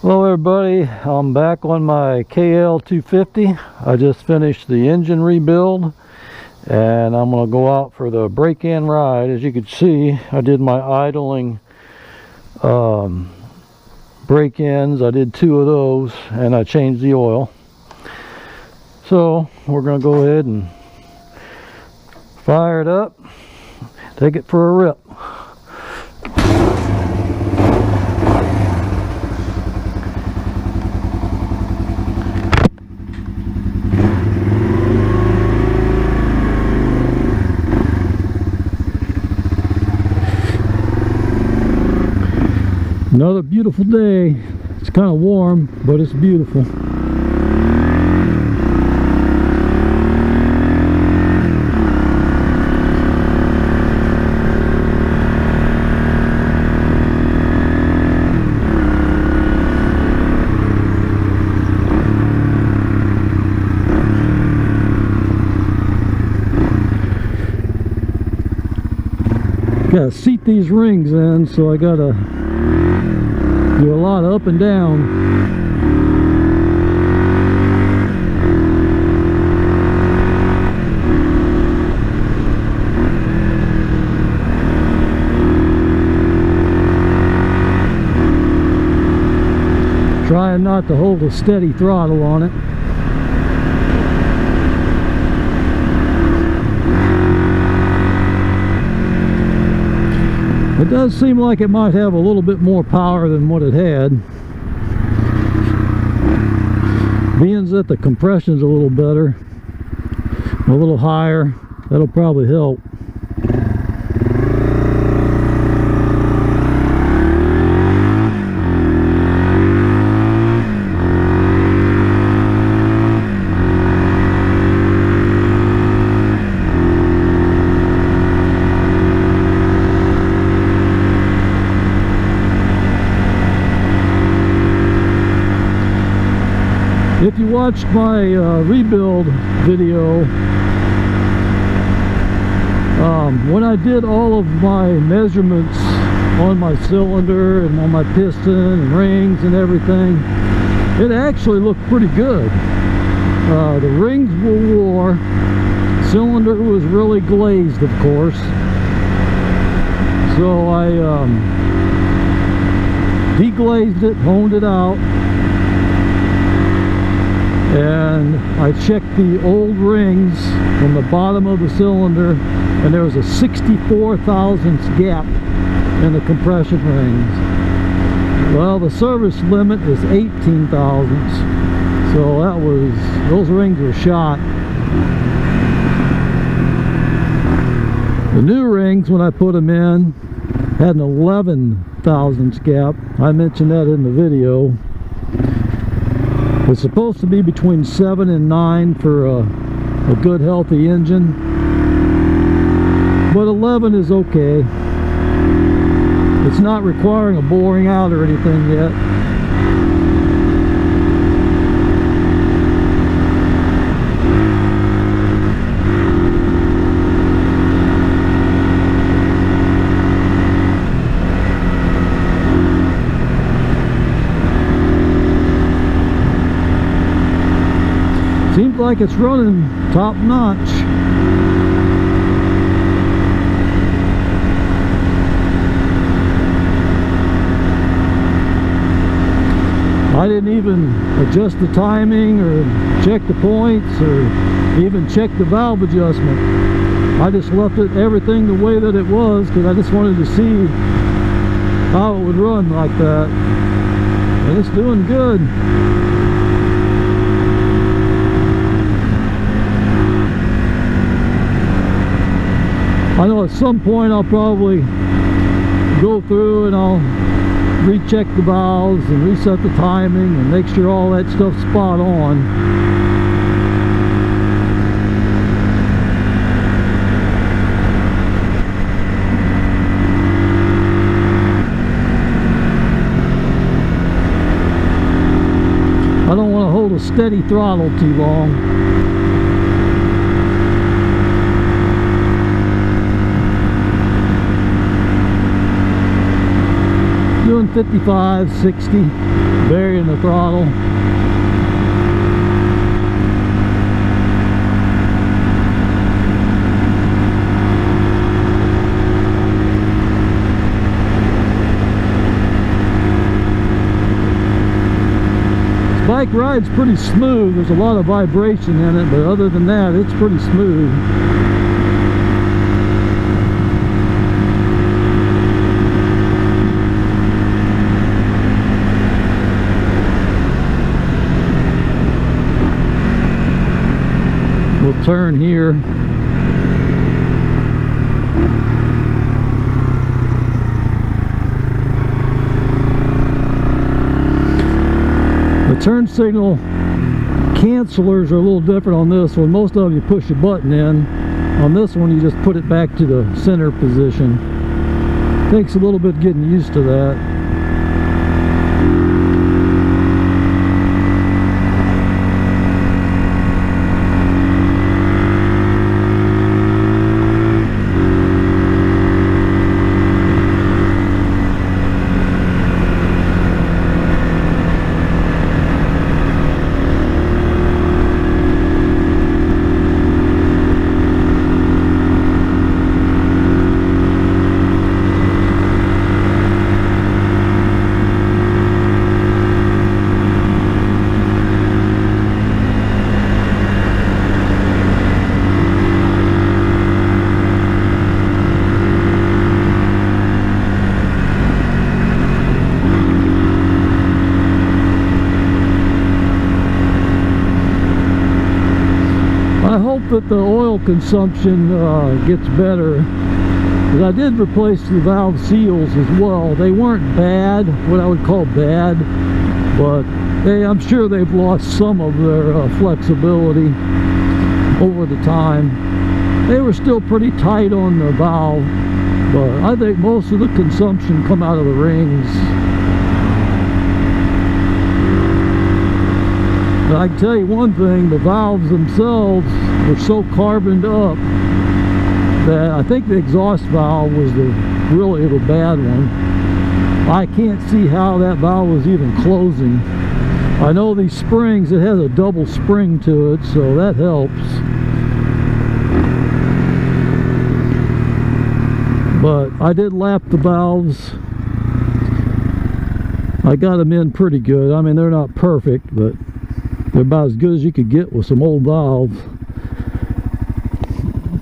Hello everybody, I'm back on my KL 250. I just finished the engine rebuild and I'm going to go out for the break-in ride. As you can see, I did my idling break-ins. I did 2 of those and I changed the oil. So we're going to go ahead and fire it up, take it for a rip. Another beautiful day. It's kind of warm, but it's beautiful. Gotta seat these rings in, so I gotta do a lot of up and down. Trying not to hold a steady throttle on it. It does seem like it might have a little bit more power than what it had. Being that the compression's a little better, a little higher, that'll probably help. If you watched my rebuild video, when I did all of my measurements on my cylinder and on my piston and rings and everything, it actually looked pretty good. The rings were wore, cylinder was really glazed, of course, so I deglazed it, honed it out, and I checked the old rings from the bottom of the cylinder, and there was a 64 thousandths gap in the compression rings. Well, the service limit is 18 thousandths, so those rings were shot. The new rings, when I put them in, had an 11 thousandths gap. I mentioned that in the video. It's supposed to be between 7 and 9 for a good healthy engine, but 11 is okay. It's not requiring a boring out or anything yet. Seems like it's running top notch. I didn't even adjust the timing or check the points or even check the valve adjustment. I just left everything the way that it was because I just wanted to see how it would run like that. And it's doing good. I know at some point I'll probably go through and I'll recheck the valves and reset the timing and make sure all that stuff's spot on. I don't want to hold a steady throttle too long. Doing 55, 60, very throttle. Bike ride's pretty smooth. There's a lot of vibration in it, but other than that, it's pretty smooth. We'll turn here. The turn signal cancelers are a little different on this one. Most of them you push a button in. On this one you just put it back to the center position. Takes a little bit getting used to that. That the oil consumption gets better, because I did replace the valve seals as well. They weren't bad, what I would call bad, but I'm sure they've lost some of their flexibility over the time. They were still pretty tight on the valve, but I think most of the consumption come out of the rings. But I can tell you one thing, the valves themselves were so carboned up that I think the exhaust valve was really the bad one. I can't see how that valve was even closing. I know these springs, it has a double spring to it, so that helps. But I did lap the valves. I got them in pretty good. I mean, they're not perfect, but they're about as good as you could get with some old valves.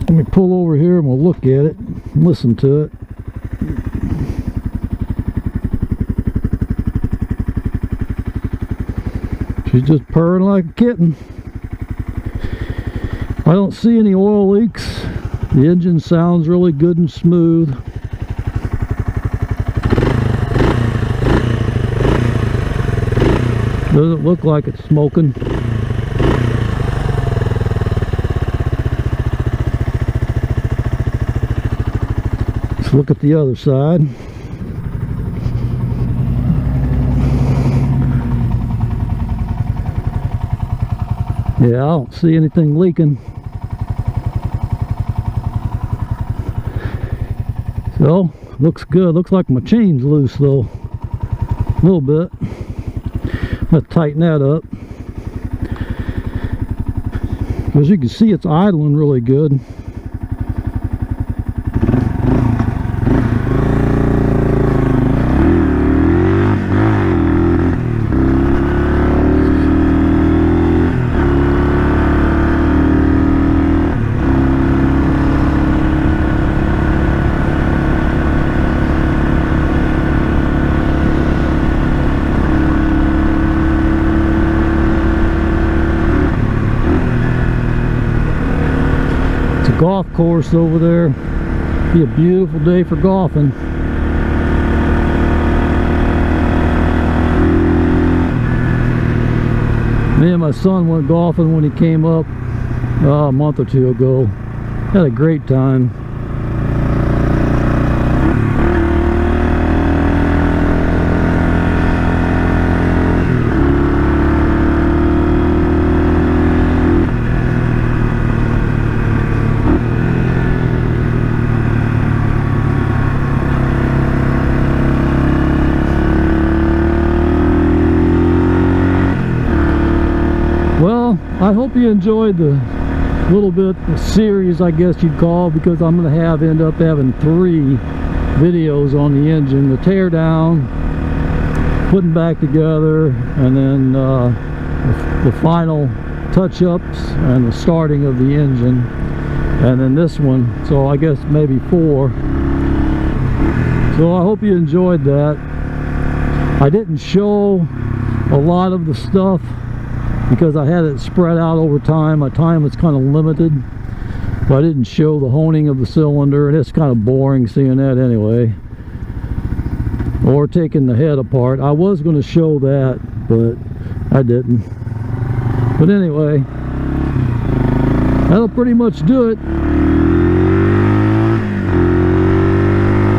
Let me pull over here and we'll look at it and listen to it. She's just purring like a kitten. I don't see any oil leaks. The engine sounds really good and smooth. Doesn't look like it's smoking. Let's look at the other side. Yeah, I don't see anything leaking. So, looks good. Looks like my chain's loose though. A little bit. Let's tighten that up. As you can see, it's idling really good. Golf course over there. Be a beautiful day for golfing. Me and my son went golfing when he came up a month or two ago. Had a great time. I hope you enjoyed the little bit of series, I guess you'd call, because I'm going to end up having 3 videos on the engine: the tear down, putting back together, and then the final touch-ups and the starting of the engine, and then this one. So I guess maybe 4. So I hope you enjoyed that. I didn't show a lot of the stuff because I had it spread out over time. My time was kind of limited, but I didn't show the honing of the cylinder, and it's kind of boring seeing that anyway, or taking the head apart. I was going to show that, but I didn't. But anyway, that'll pretty much do it.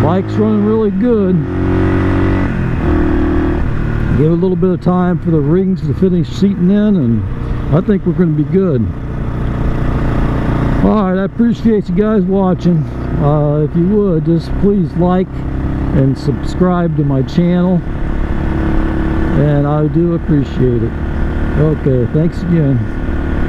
Bike's running really good. Give it a little bit of time for the rings to finish seating in, and I think we're going to be good. Alright, I appreciate you guys watching. If you would, just please like and subscribe to my channel, and I do appreciate it. Okay, thanks again.